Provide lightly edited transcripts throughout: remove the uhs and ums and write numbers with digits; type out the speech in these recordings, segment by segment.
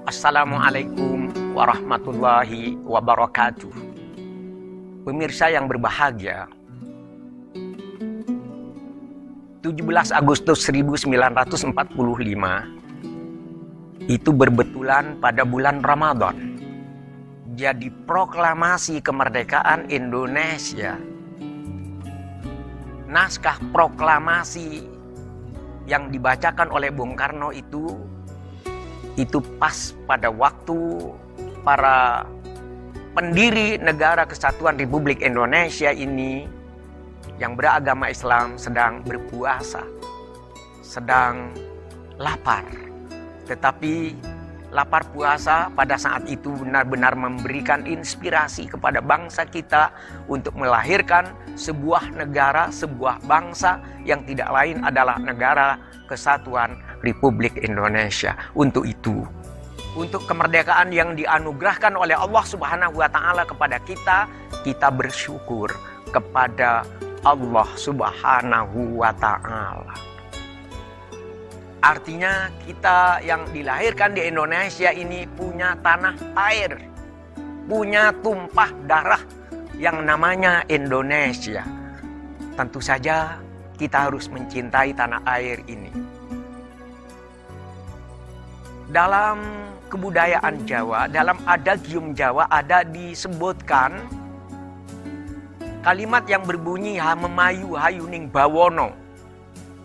Assalamualaikum warahmatullahi wabarakatuh. Pemirsa yang berbahagia, 17 Agustus 1945 itu berbetulan pada bulan Ramadan. Jadi proklamasi kemerdekaan Indonesia, naskah proklamasi yang dibacakan oleh Bung Karno itu pas pada waktu para pendiri negara kesatuan Republik Indonesia ini yang beragama Islam sedang berpuasa, sedang lapar. Tetapi lapar puasa pada saat itu benar-benar memberikan inspirasi kepada bangsa kita untuk melahirkan sebuah negara, sebuah bangsa yang tidak lain adalah negara kesatuan Republik Indonesia. Untuk itu, untuk kemerdekaan yang dianugerahkan oleh Allah Subhanahu wa Ta'ala kepada kita, kita bersyukur kepada Allah Subhanahu wa Ta'ala. Artinya kita yang dilahirkan di Indonesia ini punya tanah air, punya tumpah darah yang namanya Indonesia. Tentu saja kita harus mencintai tanah air ini. Dalam kebudayaan Jawa, dalam adagium Jawa ada disebutkan kalimat yang berbunyi hamemayu hayuning bawono,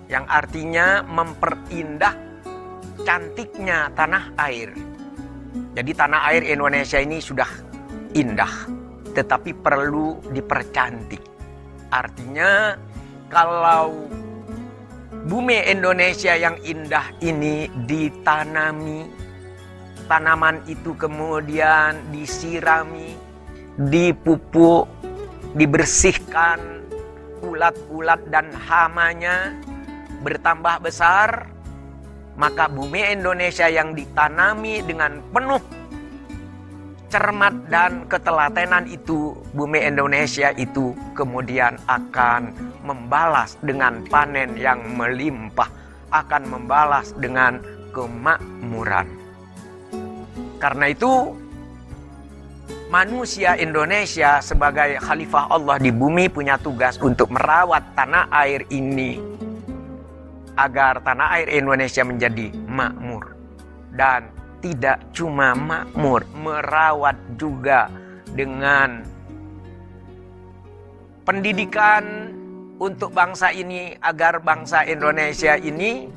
yang artinya memperindah cantiknya tanah air. Jadi tanah air Indonesia ini sudah indah, tetapi perlu dipercantik. Artinya kalau bumi Indonesia yang indah ini ditanami, tanaman itu kemudian disirami, dipupuk, dibersihkan, ulat-ulat dan hamanya bertambah besar, maka bumi Indonesia yang ditanami dengan penuh cermat dan ketelatenan itu, bumi Indonesia itu kemudian akan membalas dengan panen yang melimpah, akan membalas dengan kemakmuran. Karena itu manusia Indonesia sebagai khalifah Allah di bumi punya tugas untuk merawat tanah air ini agar tanah air Indonesia menjadi makmur. Dan tidak cuma makmur, merawat juga dengan pendidikan untuk bangsa ini agar bangsa Indonesia ini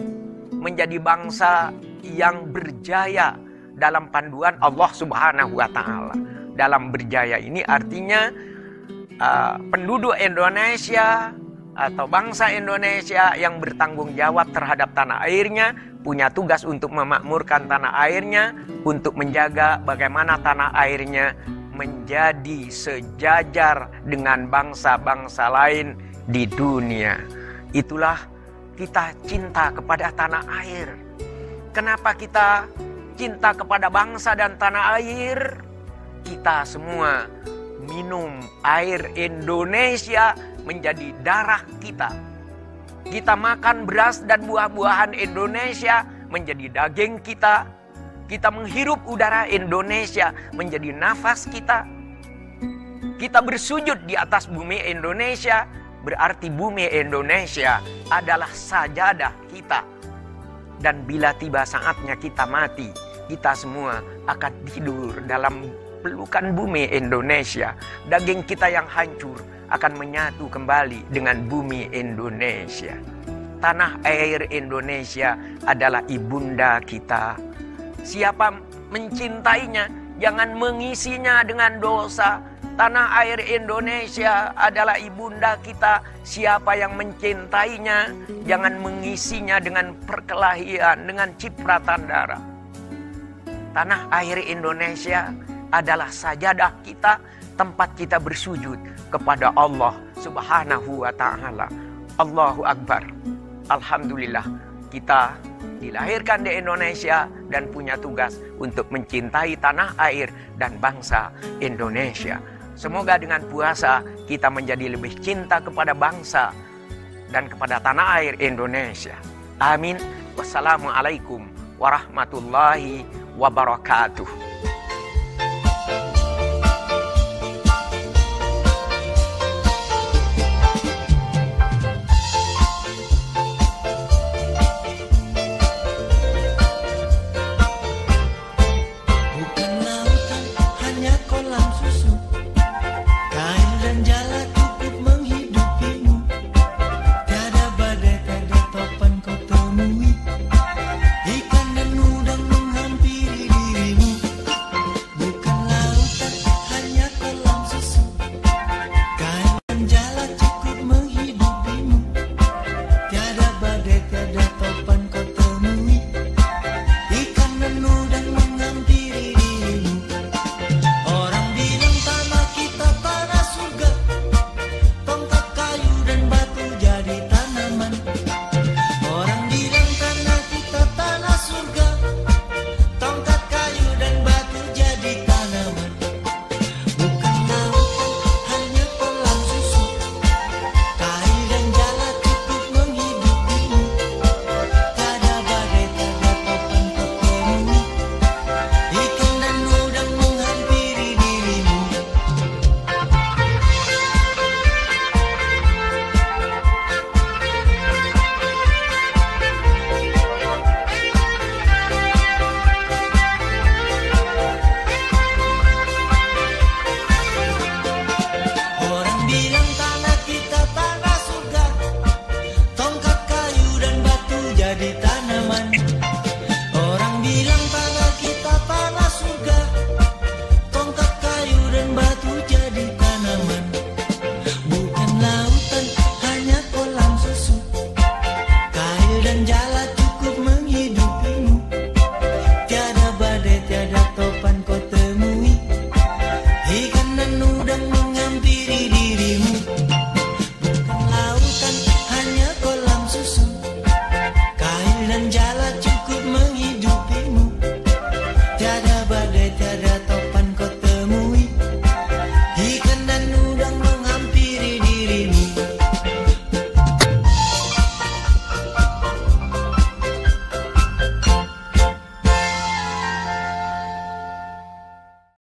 menjadi bangsa yang berjaya dalam panduan Allah Subhanahu wa Ta'ala. Dalam berjaya ini artinya penduduk Indonesia atau bangsa Indonesia yang bertanggung jawab terhadap tanah airnya punya tugas untuk memakmurkan tanah airnya, untuk menjaga bagaimana tanah airnya menjadi sejajar dengan bangsa-bangsa lain di dunia. Itulah kita cinta kepada tanah air. Kenapa kita cinta kepada bangsa dan tanah air? Kita semua minum air Indonesia menjadi darah kita. Kita makan beras dan buah-buahan Indonesia menjadi daging kita. Kita menghirup udara Indonesia menjadi nafas kita. Kita bersujud di atas bumi Indonesia, berarti bumi Indonesia adalah sajadah kita. Dan bila tiba saatnya kita mati, kita semua akan tidur dalam pelukan bumi Indonesia. Daging kita yang hancur akan menyatu kembali dengan bumi Indonesia. Tanah air Indonesia adalah ibunda kita. Siapa mencintainya, jangan mengisinya dengan dosa. Tanah air Indonesia adalah ibunda kita. Siapa yang mencintainya, jangan mengisinya dengan perkelahian, dengan cipratan darah. Tanah air Indonesia adalah sajadah kita, tempat kita bersujud kepada Allah Subhanahu wa Ta'ala. Allahu Akbar. Alhamdulillah, kita dilahirkan di Indonesia dan punya tugas untuk mencintai tanah air dan bangsa Indonesia. Semoga dengan puasa kita menjadi lebih cinta kepada bangsa dan kepada tanah air Indonesia. Amin. Wassalamualaikum warahmatullahi wabarakatuh. Jala cukup menghidupimu. Tiada